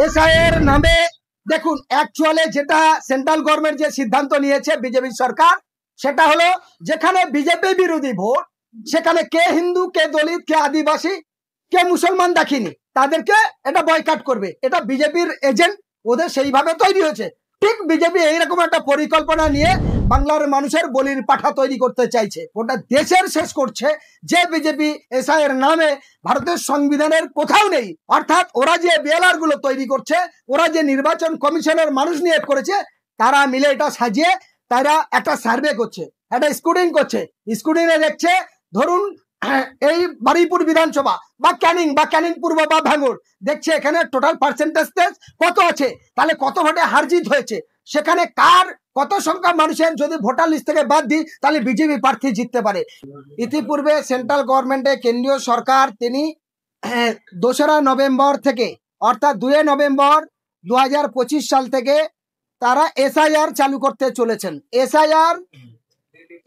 এসআইয়ের নামে দেখুন অ্যাকচুয়ালি যেটা সেন্ট্রাল গভর্নমেন্ট যে সিদ্ধান্ত নিয়েছে বিজেপি সরকার, সেটা হলো যেখানে বিজেপি বিরোধী ভোট সেখানে কে হিন্দু, কে দলিত, কে আদিবাসী, কে মুসলমান দেখিনি, তাদেরকে এটা বয়কট করবে। এটা বিজেপির এজেন্ট, ওদের সেইভাবে তৈরি হয়েছে। ঠিক বিজেপি এইরকম একটা পরিকল্পনা নিয়ে বাংলার মানুষের বলির পাঠা তৈরি করতে চাইছে, ওটা দেশের শেষ করছে। যে বিজেপি এসআইয়ের নামে ভারতের সংবিধানের কোথাও নেই, অর্থাৎ ওরা যে বিএলআর গুলো তৈরি করছে, ওরা যে নির্বাচন কমিশনের মানুষ নিয়োগ করেছে, তারা মিলে এটা সাজিয়ে তারা একটা সার্ভে করছে, একটা স্ক্রুটিন করছে। স্ক্রুটিনে দেখছে ধরুন এই বারুইপুর বিধানসভা বা ক্যানিং পূর্ব বা ভাঙড়, দেখছে এখানে টোটাল পার্সেন্টেজ কত আছে, তাহলে কত ভোটে হারজিত হয়েছে, সেখানে কার কত সংখ্যা মানুষের যদি ভোটার লিস্ট থেকে বাদ দিই তাহলে বিজেপি প্রার্থী জিততে পারে। ইতিপূর্বে সেন্ট্রাল গভর্নমেন্টে কেন্দ্রীয় সরকার তিনি 2রা নভেম্বর থেকে অর্থাৎ 2 নভেম্বর 2025 সাল থেকে তারা এসআইআর চালু করতে চলেছেন। এসআইআর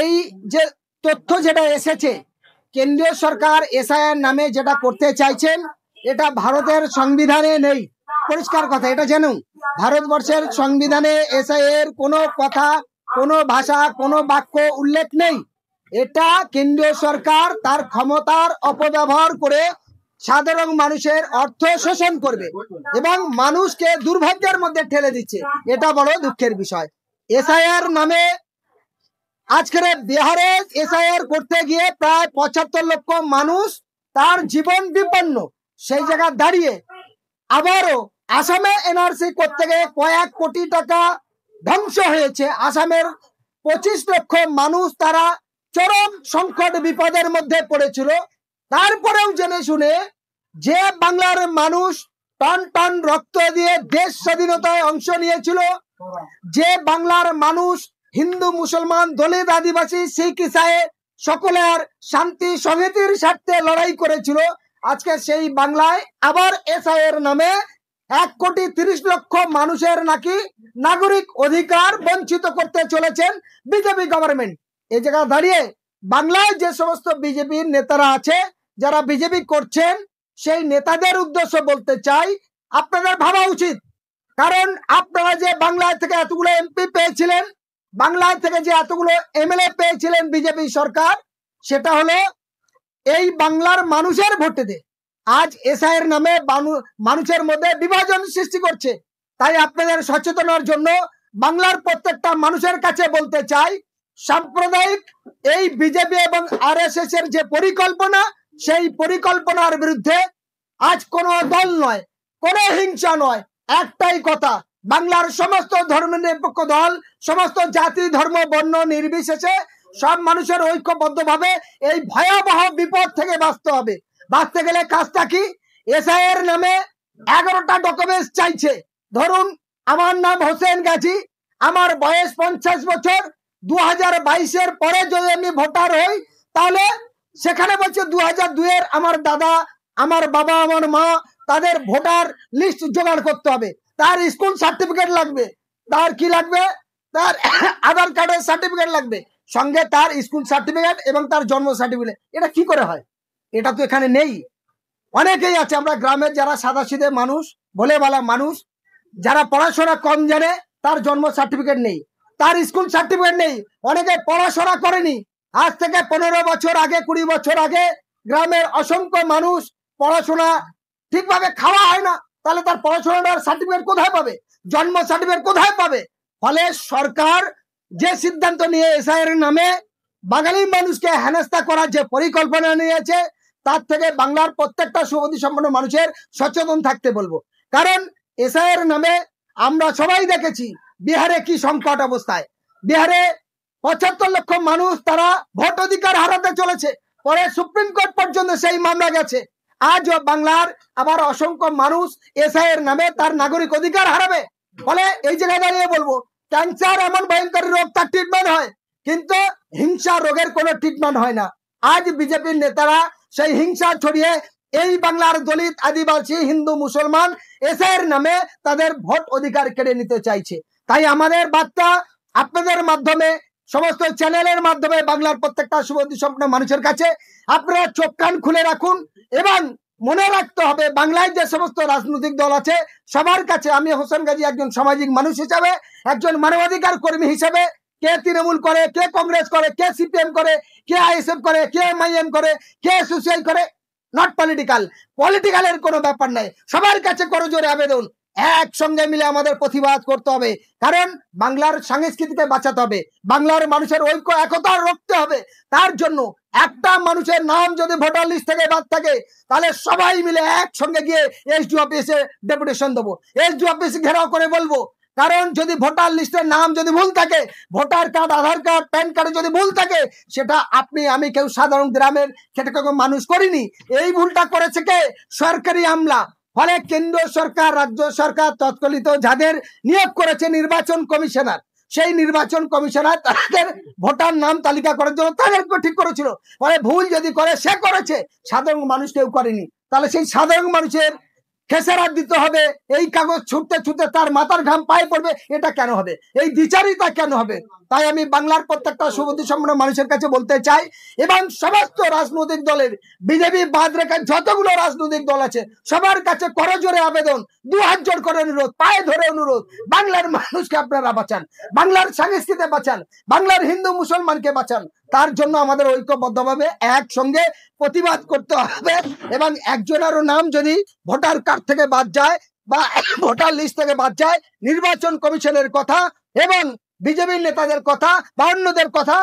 এই যে তথ্য যেটা এসেছে, কেন্দ্রীয় সরকার এসআইআর নামে যেটা করতে চাইছেন এটা ভারতের সংবিধানে নেই, পরিষ্কার কথা। এটা জানুন, ভারতবর্ষের সংবিধানে এসআইআর কোনো কথা, কোনো ভাষা, কোনো বাক্য উল্লেখ নেই। এটা কেন্দ্রীয় সরকার তার ক্ষমতার অপব্যবহার করে সাধারণ মানুষের অর্থ শোষণ করবে এবং মানুষকে দুর্ভাগ্যের মধ্যে ঠেলে দিচ্ছে। এটা বড় দুঃখের বিষয়। এসআইআর নামে আজকের বিহারে এসআইআর করতে গিয়ে প্রায় 75 লক্ষ মানুষ তার জীবন বিপন্ন। সেই জায়গা দাঁড়িয়ে আবারও আসামে এনআরসি করতে গিয়ে কয়েক কোটি টাকা ধ্বংস হয়েছে। আসামের 25 লক্ষ মানুষ তারা চরম সংকট বিপদের মধ্যে পড়েছিল। তারপরেও জেনে শুনে যে বাংলার মানুষ টন টন রক্ত দিয়ে দেশ স্বাধীনতায় অংশ নিয়েছিল, যে বাংলার মানুষ হিন্দু, মুসলমান, দলিত, আদিবাসী, শিখ, ইসাই সকলের শান্তি সংহতির স্বার্থে লড়াই করেছিল, আজকে সেই বাংলায় আবার এসআইয়ের নামে 1,30,00,000 মানুষের নাকি নাগরিক অধিকার বঞ্চিত করতে চলেছেন বিজেপি গভর্নমেন্ট। এই জায়গা দাঁড়িয়ে বাংলায় যে সমস্ত বিজেপির নেতারা আছে, যারা বিজেপি করছেন, সেই নেতাদের উদ্দেশ্য বলতে চাই, আপনাদের ভাবা উচিত। কারণ আপনারা যে বাংলায় থেকে এতগুলো এমপি পেয়েছিলেন, বাংলায় থেকে যে এতগুলো এমএলএ পেয়েছিলেন বিজেপি সরকার, সেটা হলো এই বাংলার মানুষের ভোটে দে। আজ এসআইয়ের নামে মানুষের মধ্যে বিভাজন সৃষ্টি করছে। তাই আপনাদের সচেতনার জন্য বাংলার প্রত্যেকটা মানুষের কাছে বলতে চাই, সাম্প্রদায়িক এই বিজেপি এবং আরএসএস এর যে পরিকল্পনা, সেই পরিকল্পনার বিরুদ্ধে আজ কোনো দল নয়, কোনো হিংসা নয়, একটাই কথা, বাংলার সমস্ত ধর্মনিরপেক্ষ দল, সমস্ত জাতি, ধর্ম, বর্ণ নির্বিশেষে সব মানুষের ঐক্যবদ্ধভাবে এই ভয়াবহ বিপদ থেকে বাঁচতে হবে। বাঁচতে গেলে কাজটা কি? এসআইয়ের নামে 11টা ডকুমেন্টস চাইছে। ধরুন আমার নাম হোসেন গাজী, আমার বয়স 50 বছর, 2022-এর পরে যদি আমি ভোটার হই, তাহলে সেখানে বলছে 2002-এর আমার দাদা, আমার বাবা, আমার মা, তাদের ভোটার লিস্ট জোগাড় করতে হবে। তার স্কুল সার্টিফিকেট লাগবে, তার কি লাগবে, তার আধার কার্ডের সার্টিফিকেট লাগবে, সঙ্গে তার স্কুল সার্টিফিকেট এবং তার জন্ম সার্টিফিকেট। এটা কি করে হয়? এটা তো এখানে নেই। অনেকেই আছে, আমরা গ্রামের যারা সাদাসিধে মানুষ, ভোলে বালা মানুষ, যারা পড়াশোনা কম জানে, তার জন্ম সার্টিফিকেট নেই, তার স্কুল সার্টিফিকেট নেই। অনেকে পড়াশোনা করেনি, আজ থেকে 15 বছর আগে, 20 বছর আগে গ্রামের অসংখ্য মানুষ পড়াশোনা ঠিকভাবে খাওয়া হয় না, তাহলে তার পড়াশোনার সার্টিফিকেট কোথায় পাবে, জন্ম সার্টিফিকেট কোথায় পাবে? ফলে সরকার যে সিদ্ধান্ত নিয়ে এসআইয়ের নামে বাঙালি মানুষকে হেনস্থা করার যে পরিকল্পনা নিয়েছে, তার থেকে বাংলার প্রত্যেকটা সুবুদ্ধি সম্পন্ন মানুষের সচেতন থাকতে বলবো। কারণ এসআইয়ের নামে আমরা সবাই দেখেছি বিহারে কি সংকট অবস্থায়। বিহারে 75 লক্ষ মানুষ তারা ভোট অধিকার হারাতে চলেছে, পরে সুপ্রিম কোর্ট পর্যন্ত সেই মামলা গেছে। আজও বাংলার আবার অসংখ্য মানুষ এসআইয়ের নামে তার নাগরিক অধিকার হারাবে। ফলে এই জায়গায় দাঁড়িয়ে বলবো, ক্যান্সার এমন ভয়ঙ্কর রোগ, তার ট্রিটমেন্ট হয়, কিন্তু হিংসা রোগের কোনো ট্রিটমেন্ট হয় না। আজ বিজেপির নেতারা সেই হিংসা ছড়িয়ে এই বাংলার দলিত, আদিবাসী, হিন্দু, মুসলমান এসআইয়ের নামে তাদের ভোট অধিকার কেড়ে নিতে চাইছে। তাই আমাদের বার্তা আপনাদের মাধ্যমে, সমস্ত চ্যানেলের মাধ্যমে বাংলার প্রত্যেকটা সুবুদ্ধি সম্পন্ন মানুষের কাছে, আপনারা চোখ কান খুলে রাখুন এবং মনে রাখতে হবে বাংলায় যে সমস্ত রাজনৈতিক দল আছে সবার কাছে আমি হোসেন গাজী একজন সামাজিক মানুষ হিসাবে, একজন মানবাধিকার কর্মী হিসাবে, কে তৃণমূল করে, কে কংগ্রেস করে, কে সিপিএম করে, কে আইএসএফ করে, কে এমআইএম করে, কে এসোসিয়াই করে, নট পলিটিক্যালের কোনো ব্যাপার নাই। সবার কাছে করজোরে আবেদন, একসঙ্গে মিলে আমাদের প্রতিবাদ করতে হবে। কারণ বাংলার সংস্কৃতিকে বাঁচাতে হবে, বাংলার মানুষের ঐক্য একতা রাখতে হবে। তার জন্য একটা মানুষের নাম যদি ভোটার লিস্ট থেকে বাদ থাকে তাহলে সবাই মিলে একসঙ্গে গিয়ে এসডিও অফিসে ডেপুটেশন দেবো, এসডিও অফিস ঘেরাও করে বলবো। কারণ যদি ভোটার লিস্টের নাম যদি ভুল থাকে, ভোটার কার্ড, আধার কার্ড, প্যান কার্ডে যদি ভুল থাকে, সেটা আপনি আমি কেউ সাধারণ গ্রামের খেটে খাওয়া মানুষ করিনি। এই ভুলটা করেছে কে? সরকারি আমলা। ফলে কেন্দ্র সরকার, রাজ্য সরকার তৎকালীন যাদের নিয়োগ করেছে নির্বাচন কমিশনার, সেই নির্বাচন কমিশনার তাদের ভোটার নাম তালিকা করার জন্য তাদেরকে ঠিক করেছিল। ফলে ভুল যদি করে সে করেছে, সাধারণ মানুষ কেউ করেনি। তাহলে সেই সাধারণ মানুষের খেসারাত দিতে হবে। এই কাগজ ছুটতে ছুটতে তার মাথার ঘাম পায়ে পড়বে, এটা কেন হবে? এই দ্বিচারিতা কেন হবে? তাই আমি বাংলার প্রত্যেকটা সুবুদ্ধি সম্পন্ন মানুষের কাছে বলতে চাই, এবং সমস্ত রাজনৈতিক দলের, বিজেপি বাদ রেখে যতগুলো রাজনৈতিক দল আছে সবার কাছে করজোরে আবেদন, 2 হাত জোড় করে অনুরোধ, পায়ে ধরে অনুরোধ, বাংলার মানুষকে আপনারা বাঁচান, বাংলার সংস্কৃতি বাঁচান, বাংলার হিন্দু মুসলমানকে বাঁচান। তার জন্য আমাদের ঐক্যবদ্ধভাবে একসঙ্গে প্রতিবাদ করতে হবে। এবং একজনেরও নাম যদি ভোটার কার্ড থেকে বাদ যায় বা ভোটার লিস্ট থেকে বাদ যায়, নির্বাচন কমিশনের কথা এবং বিজেপির নেতাদের কথা বা অন্যদের কথা,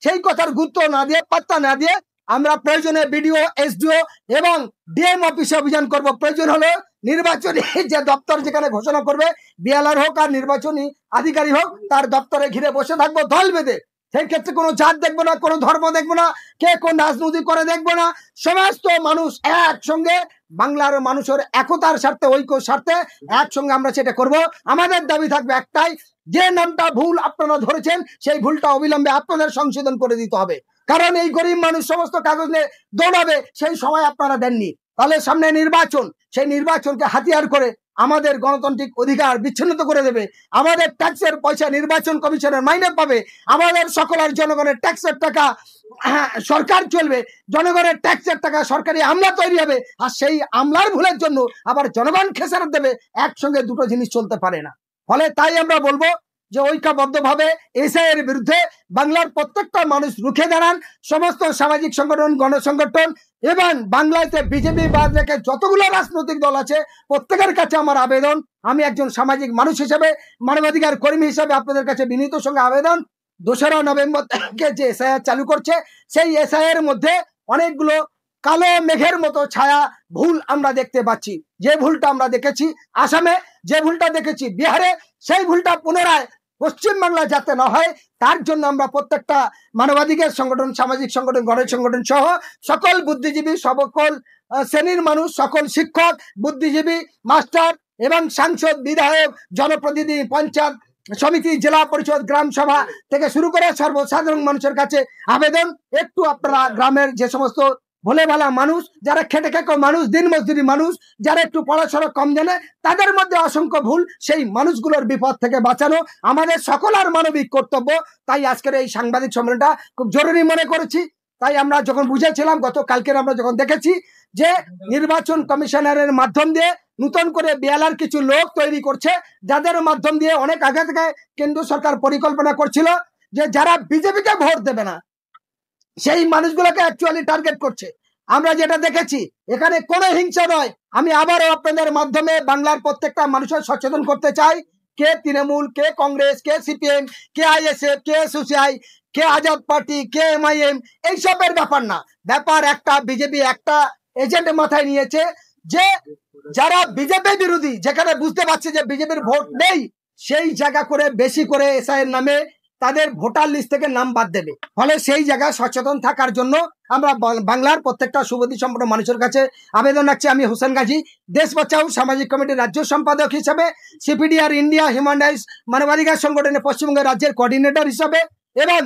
সেই কথার গুরুত্ব না দিয়ে, পাত্তা না দিয়ে, আমরা প্রয়োজনে বিডিও, এসডিও এবং ডিএম অফিসে অভিযান করব। প্রয়োজন হলে নির্বাচনী যে দপ্তর যেখানে ঘোষণা করবে, বিএলআর হোক আর নির্বাচনী আধিকারিক হোক, তার দপ্তরে ঘিরে বসে থাকবো দল বেঁধে। সেই ক্ষেত্রে কোনো জাত দেখবো না, কোনো ধর্ম দেখবো না, কে কোন রাজনীতি করে দেখবো না। সমস্ত মানুষ একসঙ্গে বাংলার মানুষের একতার স্বার্থে, ঐক্য স্বার্থে একসঙ্গে আমরা সেটা করব। আমাদের দাবি থাকবে একটাই, যে নামটা ভুল আপনারা ধরেছেন সেই ভুলটা অবিলম্বে আপনাদের সংশোধন করে দিতে হবে। কারণ এই গরিব মানুষ সমস্ত কাগজ নিয়ে দৌড়াবে, সেই সময় আপনারা দেননি। তাহলে সামনে নির্বাচন, সেই নির্বাচনকে হাতিয়ার করে আমাদের গণতান্ত্রিক অধিকার বিচ্ছিন্ন করে দেবে। আমাদের ট্যাক্সের পয়সা নির্বাচন কমিশনের মাইনে পাবে, আমাদের সকলের জনগণের ট্যাক্সের টাকা সরকার চলবে, জনগণের ট্যাক্সের টাকা সরকারি আমলা তৈরি হবে, আর সেই আমলার ভুলের জন্য আবার জনগণ খেসারত দেবে। একসঙ্গে দুটো জিনিস চলতে পারে না। ফলে তাই আমরা বলবো যে ঐক্যবদ্ধভাবে এসআই এর বিরুদ্ধে বাংলার প্রত্যেকটা মানুষ রুখে দাঁড়ান। সমস্ত সামাজিক সংগঠন, গণসংগঠন এবং বাংলাতে বিজেপি বাদ রেখে যতগুলো রাজনৈতিক দল আছে প্রত্যেকের কাছে আমার আবেদন, আমি একজন সামাজিক মানুষ হিসেবে, মানবাধিকার কর্মী হিসেবে আপনাদের কাছে বিনীত সঙ্গে আবেদন, 2রা নভেম্বর থেকে যে এসআইআর চালু করছে, সেই এসআইআর মধ্যে অনেকগুলো কালো মেঘের মতো ছায়া ভুল আমরা দেখতে পাচ্ছি। যে ভুলটা আমরা দেখেছি আসামে, যে ভুলটা দেখেছি বিহারে, সেই ভুলটা পুনরায় পশ্চিমবাংলা যাতে না হয়, তার জন্য আমরা প্রত্যেকটা মানবাধিকার সংগঠন, সামাজিক সংগঠন, গণসংগঠন সহ সকল বুদ্ধিজীবী, সকল শ্রেণীর মানুষ, সকল শিক্ষক, বুদ্ধিজীবী, মাস্টার এবং সাংসদ, বিধায়ক, জনপ্রতিনিধি, পঞ্চায়েত সমিতি, জেলা পরিষদ, গ্রাম সভা থেকে শুরু করে সর্বসাধারণ মানুষের কাছে আবেদন, একটু আপনারা গ্রামের যে সমস্ত ভোলে ভালা মানুষ, যারা খেটে খেকো মানুষ, দিন মজদুরি মানুষ, যারা একটু পড়াশোনা কম জানে, তাদের মধ্যে অসংখ্য ভুল, সেই মানুষগুলোর বিপদ থেকে বাঁচানো আমাদের সকলের মানবিক কর্তব্য। তাই আজকের এই সাংবাদিক সম্মেলনটা খুব জরুরি মনে করেছি। তাই আমরা যখন বুঝেছিলাম, গতকালকের আমরা যখন দেখেছি যে নির্বাচন কমিশনারের মাধ্যম দিয়ে নতুন করে বিএলআর কিছু লোক তৈরি করছে, যাদের মাধ্যম দিয়ে অনেক আগে থেকে কেন্দ্র সরকার পরিকল্পনা করছিল যে যারা বিজেপিকে ভোট দেবে না সেই মানুষগুলোকে অ্যাকচুয়ালি টার্গেট করছে। আমরা যেটা দেখেছি এখানে কোনো হিংসা নয়। আমি আবারও আপনাদের মাধ্যমে বাংলার প্রত্যেকটা মানুষের সচেতন করতে চাই, কে তৃণমূল, কে কংগ্রেস, কে সিপিএম, কে আইএসএফ, কে এসোসিয়াই, কে আজাদ পার্টি, কে এমআইএম, এইসবের ব্যাপার না। ব্যাপার একটা, বিজেপি একটা এজেন্ট মাথায় নিয়েছে যে যারা বিজেপি বিরোধী, যেখানে বুঝতে পারছে যে বিজেপির ভোট নেই, সেই জায়গা করে বেশি করে এসআইয়ের নামে তাদের ভোটার লিস্ট থেকে নাম বাদ দেবে। ফলে সেই জায়গায় সচেতন থাকার জন্য আমরা বাংলার প্রত্যেকটা সুবুদ্ধি সম্পন্ন মানুষের কাছে আবেদন রাখছি। আমি হোসেন গাজী, দেশ বাঁচাও সামাজিক কমিটির রাজ্য সম্পাদক হিসাবে, সিপিডিআর ইন্ডিয়া হিউম্যান রাইটস মানবাধিকার সংগঠনের পশ্চিমবঙ্গের রাজ্যের কোঅর্ডিনেটর হিসাবে এবং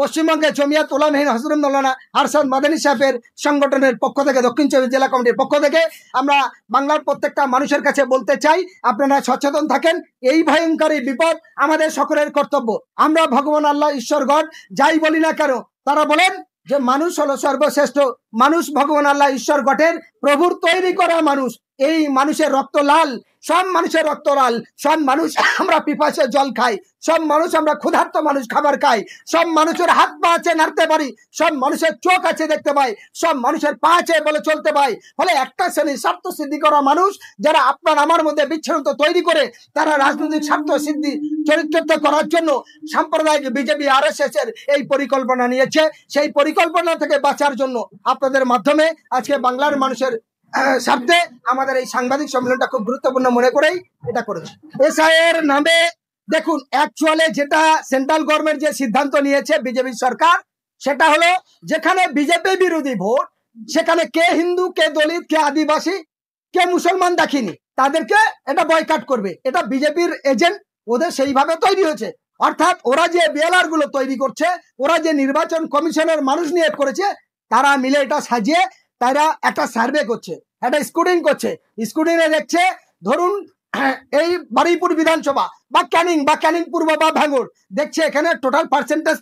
পশ্চিমবঙ্গের জমিয়াত উলামায়ে হযরত মাওলানা আরশাদ মাদানী সাহেবের সংগঠনের পক্ষ থেকে, দক্ষিণ চব্বিশ জেলা কমিটির পক্ষ থেকে আমরা বাংলার প্রত্যেকটা মানুষের কাছে বলতে চাই, আপনারা সচেতন থাকেন। এই ভয়ঙ্কর বিপদ আমাদের সকলের কর্তব্য। আমরা ভগবান আল্লাহ, ঈশ্বর, গড যাই বলি না কেন, তারা বলেন যে মানুষ হলো সর্বশ্রেষ্ঠ, মানুষ ভগবান আল্লাহ ঈশ্বর গঠের প্রভুর তৈরি করা মানুষ। এই মানুষের রক্ত লাল, সব মানুষের রক্ত লাল, সব মানুষ আমরা পিপাসে জল খাই, সব মানুষ আমরা ক্ষুধার্ত মানুষ খাবার খাই, সব মানুষের হাত পা আছে নাড়তে পারি, সব মানুষের চোখ আছে দেখতে পাই, সব মানুষের পা আছে বলে চলতে পাই। ফলে একটা শ্রেণীর স্বার্থ সিদ্ধি করা মানুষ যারা আপনার আমার মধ্যে বিচ্ছিন্নতা তৈরি করে তারা রাজনৈতিক স্বার্থ সিদ্ধি চরিত্রিত করার জন্য সাম্প্রদায়িক বিজেপি RSS এর এই পরিকল্পনা নিয়েছে। সেই পরিকল্পনা থেকে বাঁচার জন্য আপনাদের মাধ্যমে আজকে বাংলার মানুষের স্বার্থে আমাদের এই সাংবাদিক সম্মেলনটা খুব গুরুত্বপূর্ণ মনে করেই এটা করেছে। SIR নামে দেখুন অ্যাকচুয়ালি যেটা সেন্ট্রাল গভর্নমেন্ট যে সিদ্ধান্ত নিয়েছে বিজেপি সরকার, সেটা হলো যেখানে বিজেপি বিরোধী ভোট সেখানে কে হিন্দু, কে দলিত, কে আদিবাসী, কে মুসলমান দেখিনি, তাদেরকে এটা বয়কট করবে। এটা বিজেপির এজেন্ট, ওদের সেইভাবে তৈরি হয়েছে। অর্থাৎ ওরা যে BLR গুলো তৈরি করছে, ওরা যে নির্বাচন কমিশনের মানুষ নিয়োগ করেছে, তারা মিলে এটা সাজিয়ে তারা একটা সার্ভে করছে, একটা স্ক্রুটিনি করছে। স্ক্রুটিনি দেখছে ধরুন এই বারুইপুর বিধানসভা বা ক্যানিং পূর্ব বা ভাঙড়, দেখছে এখানে টোটাল পার্সেন্টেজ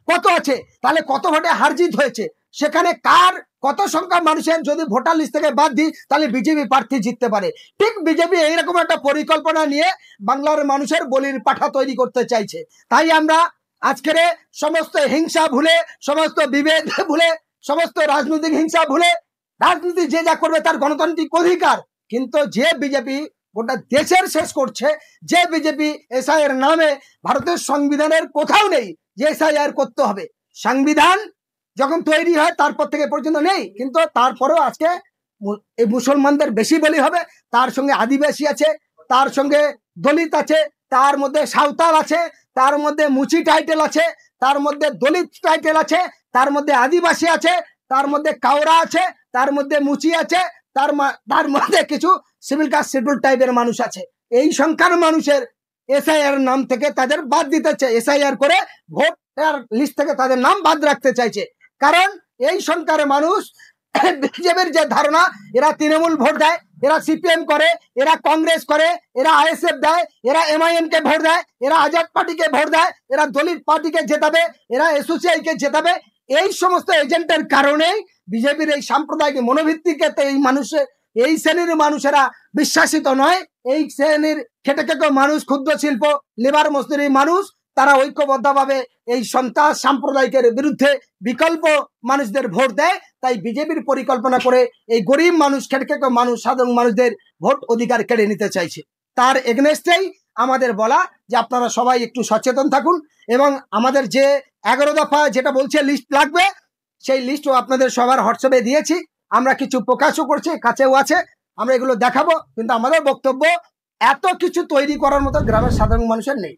কত আছে, তাহলে কত ভোটে হারজিত হয়েছে, সেখানে কার কত সংখ্যা মানুষের যদি ভোটার লিস্ট থেকে বাদ দিই তাহলে বিজেপি প্রার্থী জিততে পারে। ঠিক বিজেপি এইরকম একটা পরিকল্পনা নিয়ে বাংলার মানুষের বলির পাঠা তৈরি করতে চাইছে। তাই আমরা আজকের সমস্ত হিংসা ভুলে, সমস্ত বিভেদ ভুলে, সমস্ত রাজনৈতিক হিংসা ভুলে, রাজনীতি যে যা করবে তার গণতান্ত্রিক অধিকার, কিন্তু যে বিজেপি গোটা দেশের শেষ করছে, যে বিজেপি SIR নামে ভারতের সংবিধানের কোথাও নেই যে SIR করতে হবে। সংবিধান যখন তৈরি হয় তারপর থেকে পর্যন্ত নেই, কিন্তু তারপরেও আজকে এই মুসলমানদের বেশি বলি হবে, তার সঙ্গে আদিবাসী আছে, তার সঙ্গে দলিত আছে, তার মধ্যে সাঁওতাল আছে, তার মধ্যে মুচি টাইটেল আছে, তার মধ্যে দলিত টাইটেল আছে, তার মধ্যে আদিবাসী আছে, তার মধ্যে কাওড়া আছে, তার মধ্যে মুচি আছে, তার মধ্যে কিছু সিভিল কাস্ট শিডিউল টাইপের মানুষ আছে। এই সংখ্যার মানুষের SIR নাম থেকে তাদের বাদ দিতে চাই, SIR করে ভোটার লিস্ট থেকে তাদের নাম বাদ রাখতে চাইছে। কারণ এই সংখ্যার মানুষ বিজেপির যে ধারণা, এরা তৃণমূল ভোট দেয়, এরা CPM করে, এরা কংগ্রেস করে, এরা ISF দেয়, এরা MIM কে ভোট দেয়, এরা আজাদ পার্টিকে ভোট দেয়, এরা দলিত পার্টিকে জেতাবে, এরা SOCI কে জেতাবে। এই সমস্ত এজেন্টের কারণেই বিজেপির এই সাম্প্রদায়িক মনোভিত্তিকে এই শ্রেণীর মানুষেরা বিশ্বাসিত নয়। এই শ্রেণীর খেটে খেটে মানুষ, ক্ষুদ্র শিল্প, লেবার মজদুরি মানুষ, তারা ঐক্যবদ্ধভাবে এই সন্ত্রাস সাম্প্রদায়িকের বিরুদ্ধে বিকল্প মানুষদের ভোট দেয়। তাই বিজেপির পরিকল্পনা করে এই গরিব মানুষ, খেটে খেটে মানুষ, সাধারণ মানুষদের ভোট অধিকার কেড়ে নিতে চাইছে। তার এগেনস্টেই আমাদের বলা যে আপনারা সবাই একটু সচেতন থাকুন, এবং আমাদের যে 11 দফা যেটা বলছে লিস্ট লাগবে, সেই লিস্টও আপনাদের সবার হোয়াটসঅ্যাপে দিয়েছি, আমরা কিছু প্রকাশও করছি, কাছেও আছে, আমরা এগুলো দেখাবো। কিন্তু আমাদের বক্তব্য এত কিছু তৈরি করার মতো গ্রামের সাধারণ মানুষের নেই।